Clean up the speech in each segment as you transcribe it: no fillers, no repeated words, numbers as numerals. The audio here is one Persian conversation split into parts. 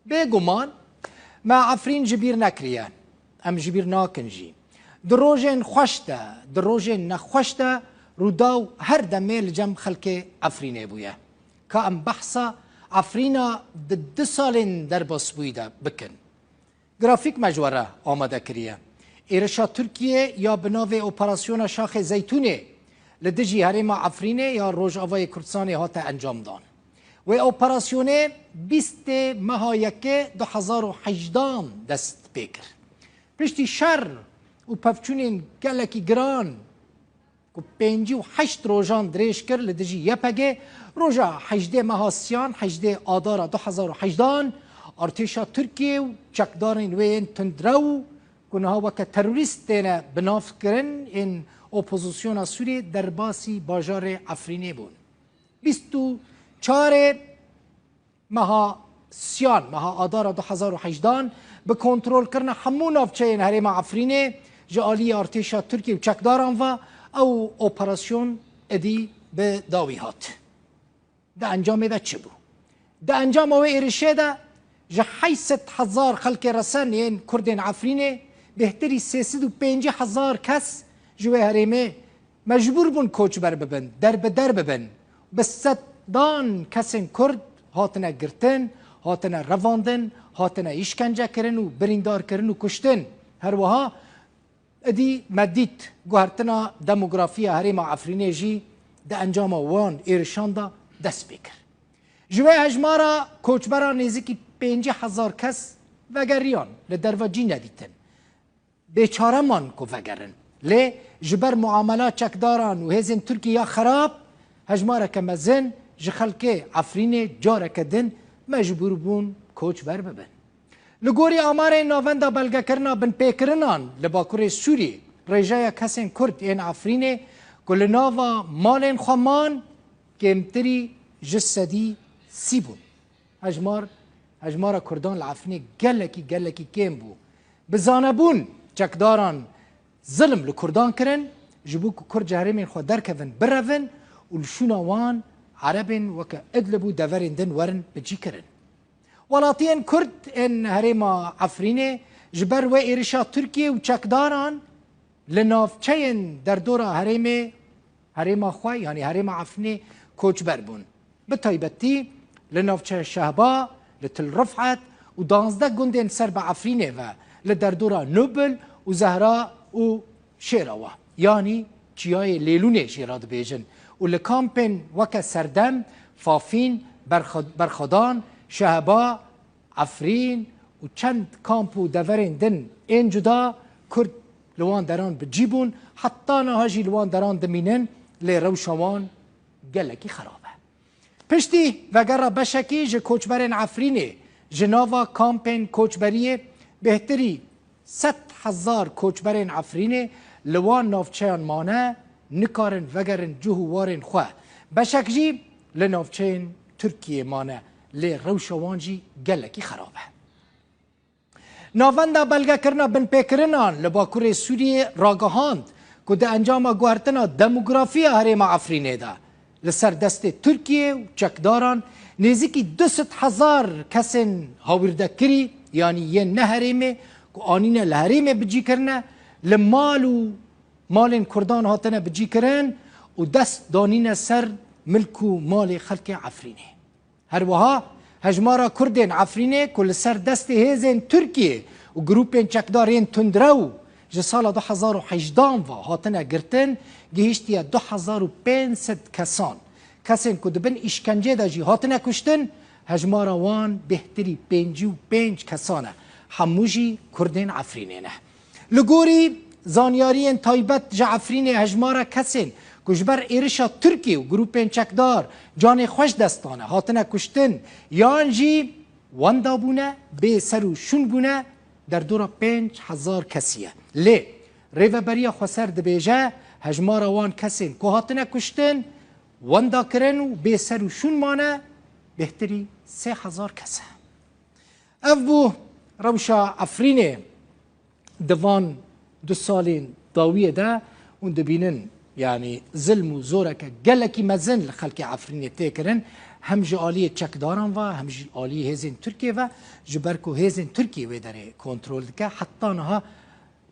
بێگومان ما عفرین جبیر نکریه ام جبیر ناکن جی دروژن خوشته دروژن نخوشته روداو هر دمه لجم خلک عفرینه بویه که ام بحثا عفرینا د سالین در باس بویده بکن گرافیک مجوره آماده کریه ایرشا ترکیه یا بناو اپراسیون شاخ زیتونه لدجی هرما عفرینه یا روجاوای کردستان هات انجام دان و اپراسیونه 20 ماه 2018 دست بکر پشتی شر و پفچونین گلکی گران و 58 روزان دریش کر لدجی یپگه روزا 18 ماه سیان 18 آذار 2018 ارتشا ترکیه و چکدارین وین تندرو کنها وک تروریستین بناف کرن این اپوزیسیون سوری در باسی باجار عفرینه بون 24 ماه سیان ماه آذار 2018 به کنترل کردن همون نافچه این حریم عفرینه جالی ارتشا ترکیه و چکداران و او اپراسیون ادی به داوی هات ده انجام ده چه بو؟ ده انجام او ایرشه ده جه 800,000 خلق رسن این کردین عفرینه بهتری 350,000 کس جوه هریمه مجبور بون کوچ بر ببن در به در ببن بس دان کسین کرد هاتنه گرتن هاتنه رواندن هاتنه ایشکنجه کرن و بریندار کرن و کشتن هر وها ادی مدید گوهرتنا دموگرافی هریم عفرینه جی ده انجام وان ایرشان دا دست بکر جوه هجمارا کوچبرا نزدیکی 50,000 کس وگریان لدروا جی ندیتن بیچاره من کو وگرن لی جبر معاملات چکداران و هزین ترکیه خراب هجمارا کمزن جخلک عفرینه جاره کدن مجبور بون کوچ بر ببن لگوری آمار ناوندا بلگه کرنا بن پیکرنان لباکور سوری رجای کسین کرد این عفرینه کل ناوا مالین خوامان کمتری جسدی سی بون هجمار کردان العفرینه گلکی کم بو بزانبون چکداران ظلم لکردان کرن جبو کرد جهرمین خود درکون برون ولشونوان عربين وك ادلبوا دفرين دن ورن بجي كرن ولاتين كرد ان هريما عفرينه جبر و إيرشا تركيا وچكداران لنافچين در دورا هريما خواه يعني هريما عفرينه كوچ بربون بتايبتي لنافچه شهبا لتل رفعت و 12 گندن سر به عفرينه و لدر دورا نوبل و زهرا و شيراوا يعني چيای ليلونه شيراد بيجن و لکامپن وک سردم فافین برخدان شهبا عفرین و چند کامپو دورین دن این جدا کرد لوان دران بجیبون حتی نهاجی لوان دران دمینن لی روشوان گلکی خرابه پشتی وگر بشکی جه کوچبرین عفرینه جناوا کامپن کوچبریه بهتری 100,000 کوچبرین عفرینه لوان نافچهان مانه نکارن وگرن جوهوارن خواه بشک جی لنافچین ترکیه مانه لی روشوان جی گلکی خرابه ناونده بلگه کرنا بن پیکرنان لباکور سوریه راگهاند که ده انجام گوهرتنا دموگرافی هریم عفرینه ده لسر دست ترکیه و چکداران نزدیکی 200,000 کسین هاورده کری یعنی یه نه هریمه که آنینه لهریمه بجی کرنه مالین کردان هاتنه بجی کرن و دست دانین سر ملک و مال خلق عفرینه هر وها هجمارا کردین عفرینه کل سر دست هیزین ترکیه و گروپین چکدارین تندرو جه سال 2018 و هاتنه گرتن گهشتی 2500 کسین که دبن اشکنجه دا جی هاتنه کشتن هجمارا وان بهتری 55 کسانه هموجی کردین عفرینه نه لگوری زانیارین تایبت جعفرین هجمارا کسین کجبر ایرشا ترکیه و گروپین چکدار جان خوش دستانه هاتنه کشتن یان جی واندا بونه به سر و شون بونه در دورا 5,000 کسیه لی ریو بریا خسر دبیجه هجمارا وان کسین که هاتنه کشتن واندا کرن و به سر و شون مانه بهتری 3,000 کسه اف بو روشا عفرینه دوان 2 سالین داویه ده اون دبینن يعني ظلم و زورك قالك مازن لخلق عفرينه تاكرن هم جی آلی چکداران و هم جی آلی هزین ترکیه و جبرکو هزین ترکیه و داره کنترل دکه حتی نها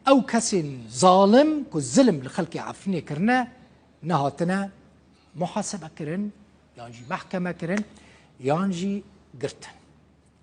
او کسی ظالم که ظلم لخلق عفرینه کرنه نهاتنا محاسبه کرن یعنی محکمه کرن یعنی گرتن